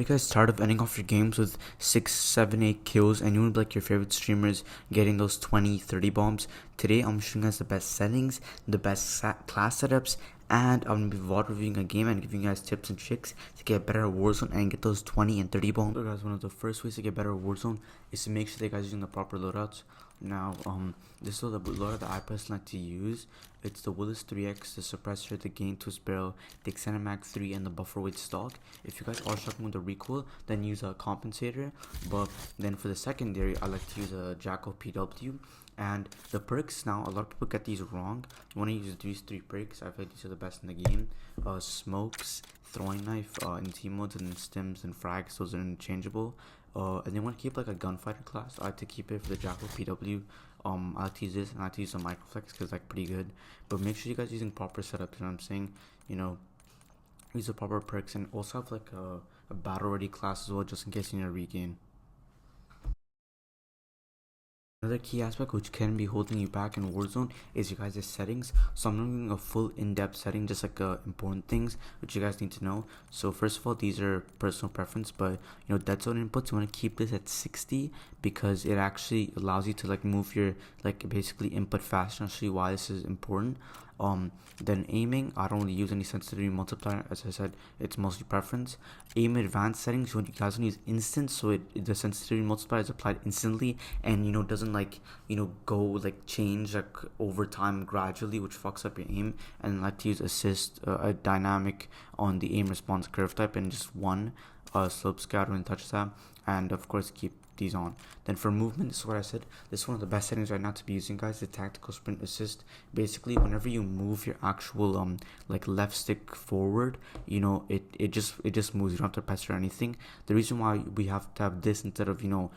You guys tired of ending off your games with 6, 7, 8 kills and you want to be like your favorite streamers getting those 20, 30 bombs? Today I'm showing you guys the best settings, the best class setups, and I'm going to be VOD reviewing a game and giving you guys tips and tricks to get better at Warzone and get those 20 and 30 bombs. So guys, one of the first ways to get better at Warzone is to make sure that you guys are using the proper loadouts. Now, this is the loadout that I personally like to use. It's the Willis 3X, the suppressor, the gain twist barrel, the extended mag 3, and the buffer weight stock. If you guys are struggling with the recoil, then use a compensator. But then for the secondary, I like to use a Jackal PW. And the perks, now a lot of people get these wrong. You want to use these 3 perks. I feel like these are the best in the game. Smokes, throwing knife, in team modes, and stims and frags. Those are interchangeable. And they want to keep like a gunfighter class. I like to keep it for the Jackal PW. I like to use this, and I like to use the Microflex because it's like pretty good. But make sure you guys are using proper setup. You know what I'm saying? You know, use the proper perks, and also have like a battle ready class as well, just in case you need to regain. Another key aspect which can be holding you back in Warzone is you guys' settings. So I'm not doing a full in-depth setting, just like important things which you guys need to know. So first of all, these are personal preference, but you know, dead zone inputs, you want to keep this at 60 because it actually allows you to like move your like basically input faster. I'll show you why this is important. Then aiming, I don't really use any sensitivity multiplier. As I said, it's mostly preference. Aim advanced settings, you guys want to use instant, so the sensitivity multiplier is applied instantly, and you know, doesn't like, you know, go like change like over time gradually, which fucks up your aim. And I like to use assist, a dynamic on the aim response curve type, and just one slope scatter and touch that. And of course keep these on. Then for movement, this is what I said, this is one of the best settings right now to be using, guys, the tactical sprint assist. Basically whenever you move your actual like left stick forward, you know, it just moves. You don't have to press or anything. The reason why we have to have this instead of, you know,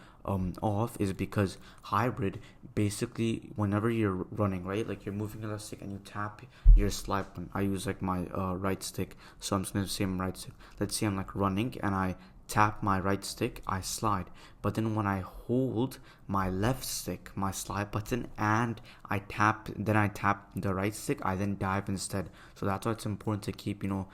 off is because hybrid, basically whenever you're running, right, like you're moving your left stick and you tap your slide button. I use like my right stick, so I'm just gonna say my right stick. Let's say I'm like running and I tap my right stick, I slide. But then when I hold my left stick, my slide button, and I tap the right stick, I then dive instead. So that's why it's important to keep, you know,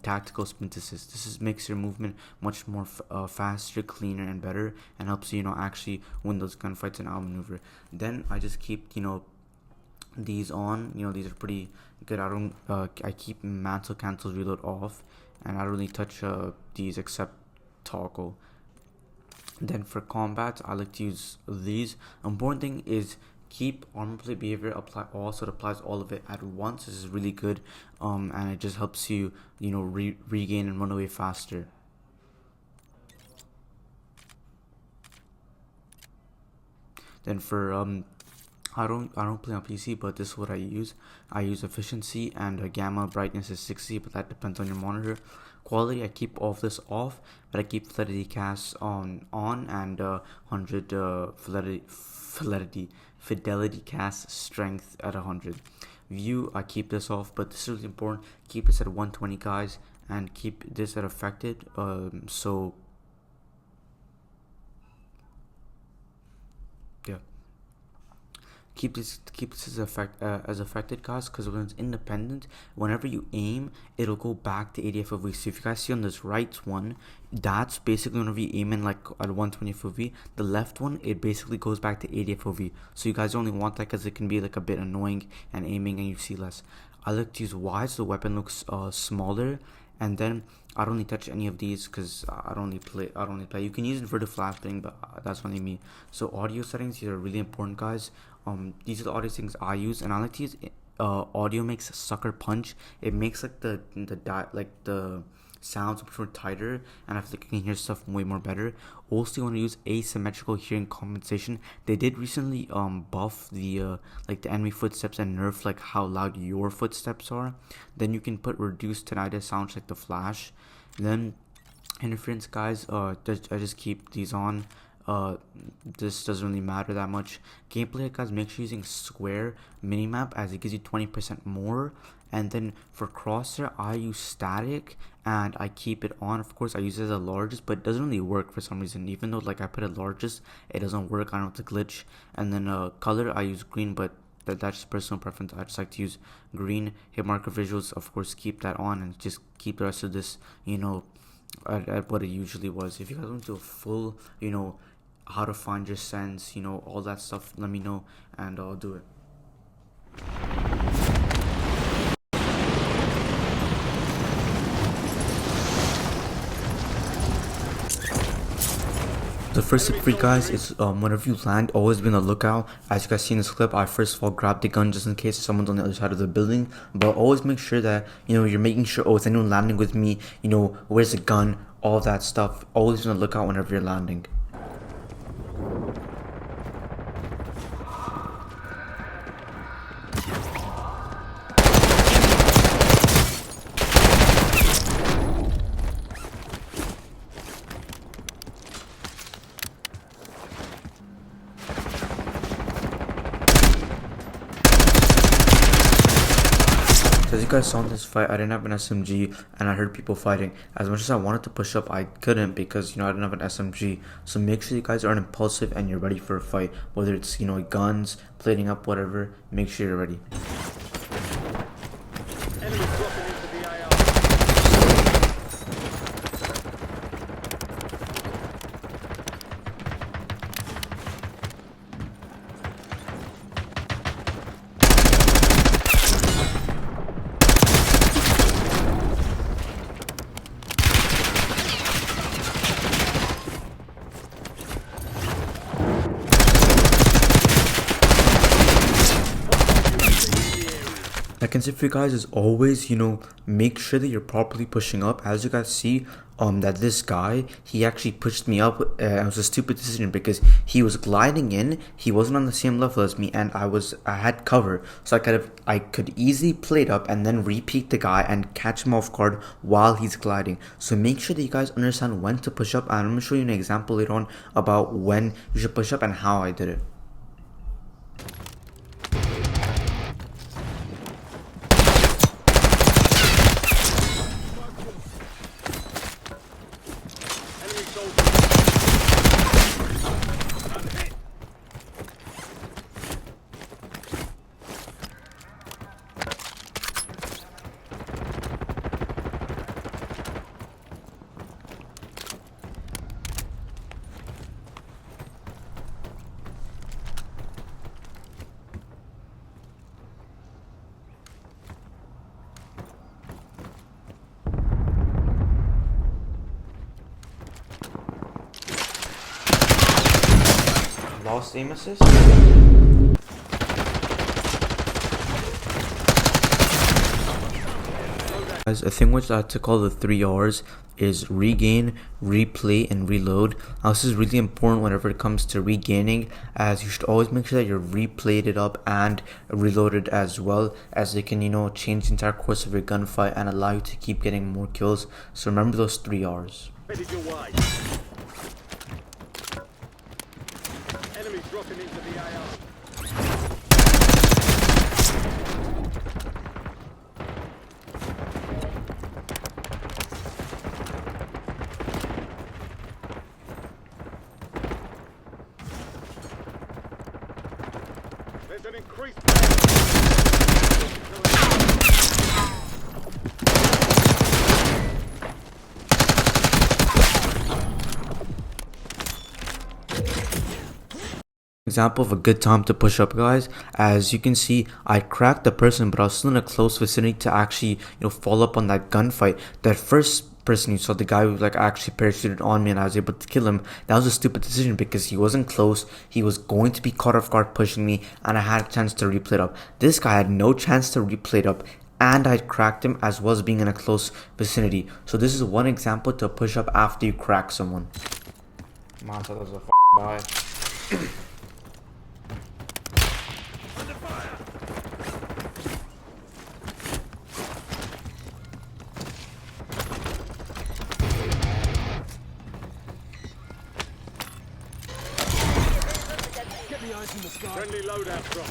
tactical sprint assist. This makes your movement much more faster, cleaner, and better, and helps you, you know, actually win those gunfights and outmaneuver. Then I just keep, you know, these on. You know, these are pretty good. I keep mantle cancels reload off, and I don't really touch these except toggle. Then for combat, I like to use these. Important thing is keep armor plate behavior apply all, so it applies all of it at once. This is really good, and it just helps you, you know, regain and run away faster. Then for I don't play on PC, but this is what I use. I use efficiency, and gamma brightness is 60, but that depends on your monitor. Quality, I keep all of this off, but I keep fidelity cast on and 100 fidelity cast strength at 100. View, I keep this off, but this is really important. Keep this at 120, guys, and keep this at affected. So yeah, keep this as affected, guys, because when it's independent, whenever you aim, it'll go back to 80 FOV. So if you guys see on this right one, that's basically whenever you aim in like at 120 FOV. The left one, it basically goes back to 80 FOV. So you guys only want that because it can be like a bit annoying and aiming and you see less. I like to use wide so the weapon looks smaller. And then I don't really touch any of these because I don't really play. You can use inverted flapping, but that's only me. So audio settings, these are really important, guys. These are the audio settings I use, and I like to use audio makes sucker punch. It makes like the sounds much more tighter, and I feel like you can hear stuff way more better. Also, you want to use asymmetrical hearing compensation. They did recently buff the like the enemy footsteps and nerf like how loud your footsteps are. Then you can put reduced tinnitus sounds like the Flash. Then interference, guys, I just keep these on. This doesn't really matter that much. Gameplay, guys, make sure you're using square minimap as it gives you 20% more. And then for crosshair, I use static and I keep it on. Of course, I use it as the largest, but it doesn't really work for some reason. Even though like I put it largest, it doesn't work. I don't know, it's a glitch. And then color, I use green, but that's just personal preference. I just like to use green. Hit marker visuals, of course, keep that on, and just keep the rest of this, you know, at what it usually was. If you guys want to a full, how to find your sense, all that stuff, let me know and I'll do it. The first tip for you guys is whenever you land, always be on the lookout. As you guys see in this clip, I first of all grabbed the gun just in case someone's on the other side of the building. But always make sure that you're making sure, oh, is anyone landing with me? Where's the gun? All that stuff. Always be on the lookout whenever you're landing. So as you guys saw in this fight, I didn't have an SMG and I heard people fighting. As much as I wanted to push up, I couldn't because I didn't have an SMG. So make sure you guys aren't impulsive and you're ready for a fight. Whether it's guns, plating up, whatever, make sure you're ready. Enemy dropping into the AR. Second tip for you guys is always, make sure that you're properly pushing up. As you guys see, that this guy, he actually pushed me up. It was a stupid decision because he was gliding in. He wasn't on the same level as me, and I had cover, so I could easily play it up and then re-peek the guy and catch him off guard while he's gliding. So make sure that you guys understand when to push up, and I'm gonna show you an example later on about when you should push up and how I did it. Lost aim assist? Guys, a thing which I like to call the 3 R's is regain, replay, and reload. Now this is really important whenever it comes to regaining, as you should always make sure that you're replayed it up and reloaded as well, as it can change the entire course of your gunfight and allow you to keep getting more kills. So remember those 3 R's. Headed your way. Enemies dropping into the AR. There's an increased Example of a good time to push up, guys. As you can see, I cracked the person, but I was still in a close vicinity to actually follow up on that gunfight. That first person you saw, the guy who actually parachuted on me and I was able to kill him, that was a stupid decision because he wasn't close. He was going to be caught off guard pushing me, and I had a chance to replay it up. This guy had no chance to replay it up, and I cracked him as well as being in a close vicinity. So this is one example to push up after you crack someone. Man, so that was a bye. friendly loadout drop.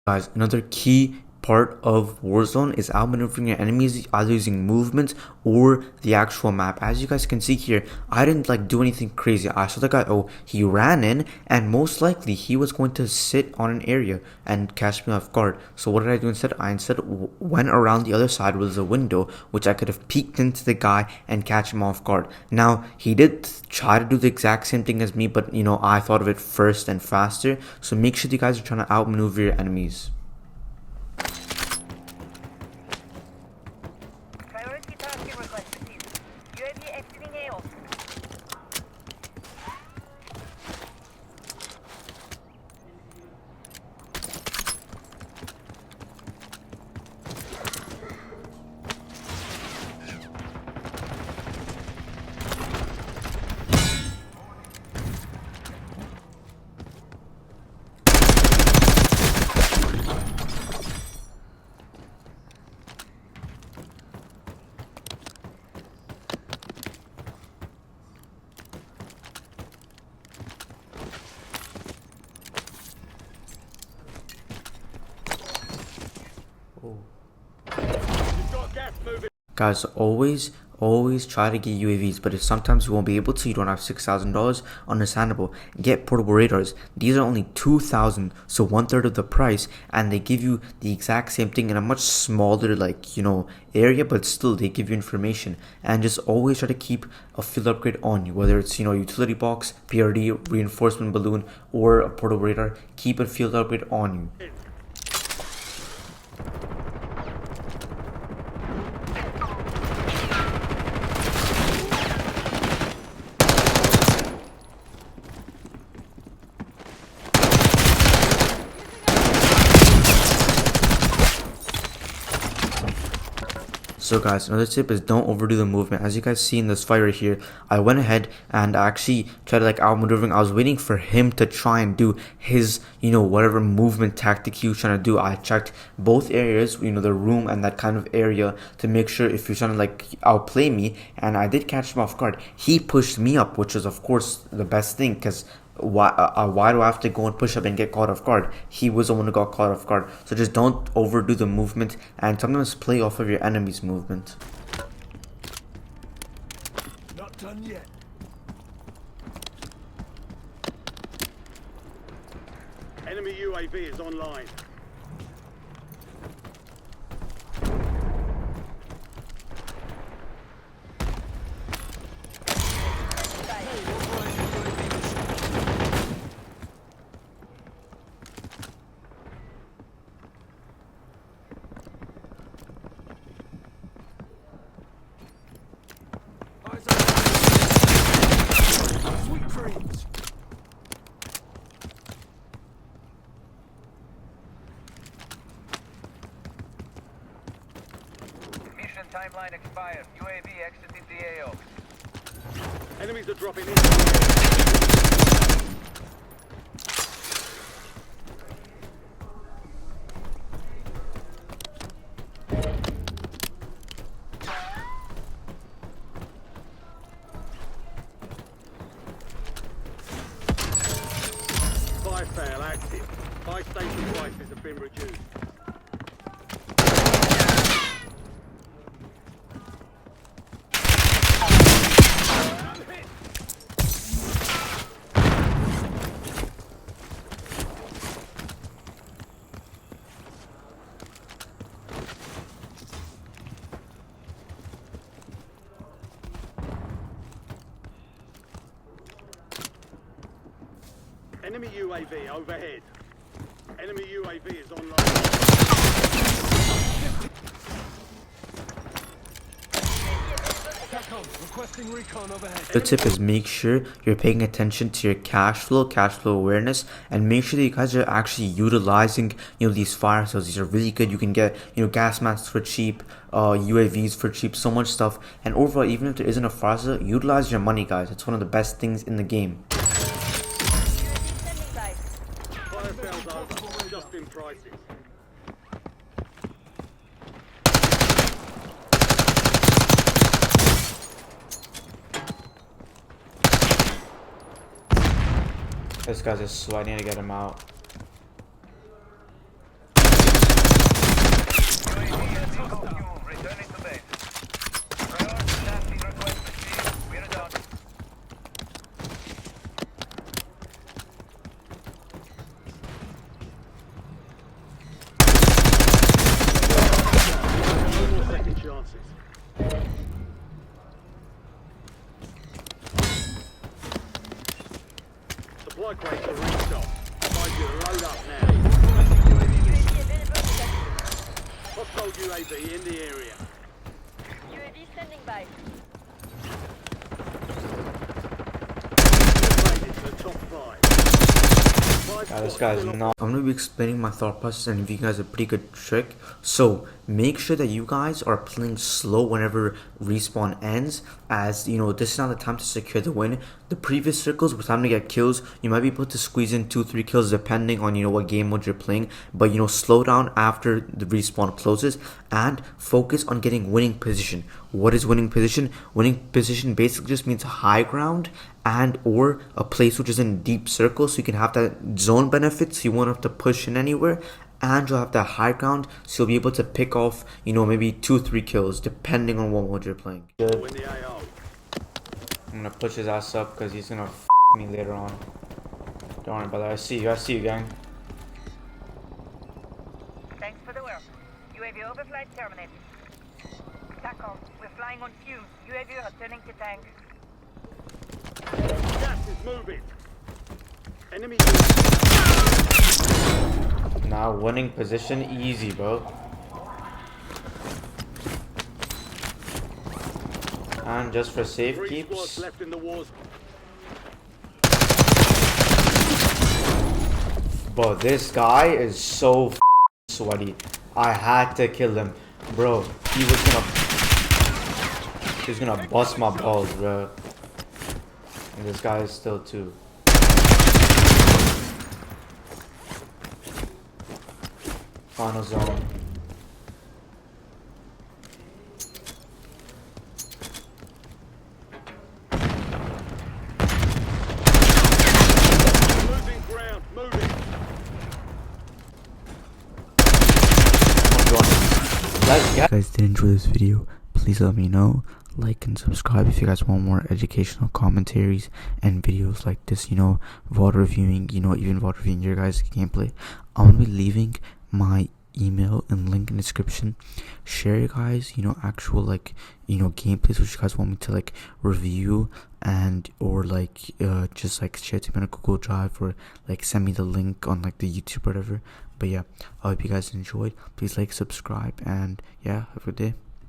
Guys, another key part of Warzone is outmaneuvering your enemies either using movement or the actual map. As you guys can see here, I didn't like do anything crazy. I saw the guy, oh, he ran in, and most likely he was going to sit on an area and catch me off guard. So what did I do instead? I instead went around the other side with a window, which I could have peeked into the guy and catch him off guard. Now, he did try to do the exact same thing as me, but you know, I thought of it first and faster. So make sure you guys are trying to outmaneuver your enemies. Priority tasking request received. UAV exiting AO. You've got gas moving. Guys, always try to get UAVs, but if sometimes you won't be able to, you don't have $6,000, understandable. Get portable radars. These are only $2,000, so 1/3 of the price, and they give you the exact same thing in a much smaller, like, you know, area, but still they give you information. And just always try to keep a field upgrade on you, whether it's, you know, utility box, PRD, reinforcement balloon, or a portable radar. Keep a field upgrade on you. So guys, another tip is don't overdo the movement. As you guys see in this fight right here, I went ahead and I actually tried to like outmaneuvering. I was waiting for him to try and do his, you know, whatever movement tactic he was trying to do. I checked both areas, you know, the room and that kind of area, to make sure if you're trying to like outplay me, and I did catch him off guard. He pushed me up, which is of course the best thing, because why do I have to go and push up and get caught off guard? He was the one who got caught off guard. So just don't overdo the movement, and sometimes play off of your enemy's movement. Not done yet. Enemy UAV is online. Sweet dreams. Mission timeline expired. UAV exiting the AO. Enemies are dropping in. Fire fail active. Fire station prices have been reduced. Enemy UAV overhead. Enemy UAV is online. Requesting recon overhead. The tip is make sure you're paying attention to your cash flow awareness, and make sure that you guys are actually utilizing, you know, these fire sales. These are really good. You can get, you know, gas masks for cheap, UAVs for cheap, so much stuff. And overall, even if there isn't a fire sale, utilize your money, guys. It's one of the best things in the game. Fire fails over. Just in prices. This guy's just sweating to get him out. strike rate to restock. Advise you to load up now. Hostile UAV in the area. UAV standing by. Made it to the top 5. This guy's not. I'm gonna be explaining my thought process and give you guys a pretty good trick. So make sure that you guys are playing slow whenever respawn ends, as you know this is not the time to secure the win. The previous circles were time to get kills. You might be able to squeeze in 2-3 kills depending on what game mode you're playing, but slow down after the respawn closes and focus on getting winning position. What is winning position? Winning position basically just means high ground and or a place which is in deep circle, so you can have that zone benefit, so you won't have to push in anywhere, and you'll have that high ground, so you'll be able to pick off maybe 2-3 kills depending on what mode you're playing. Good. I'm gonna push his ass up because he's gonna me later on. Don't worry about that. I see you gang. Thanks for the work. UAV overflight terminated. Tackle, we're flying on fumes. UAV returning to tank. Gas is moving. Enemy. Now winning position easy, bro. And just for safe keeps. Left in the wars. But this guy is so sweaty. I had to kill him, bro. He was gonna bust my balls, bro. And this guy is still too. Final zone. Moving ground, moving. If you guys did enjoy this video, please let me know. Like and subscribe if you guys want more educational commentaries and videos like this, VOD reviewing, even VOD reviewing your guys' gameplay. I'm gonna be leaving my email and link in the description. Share you guys, actual gameplays which you guys want me to review, and or just share it to me on a Google Drive, or send me the link on the YouTube or whatever. But yeah, I hope you guys enjoyed. Please subscribe, and yeah, have a good day.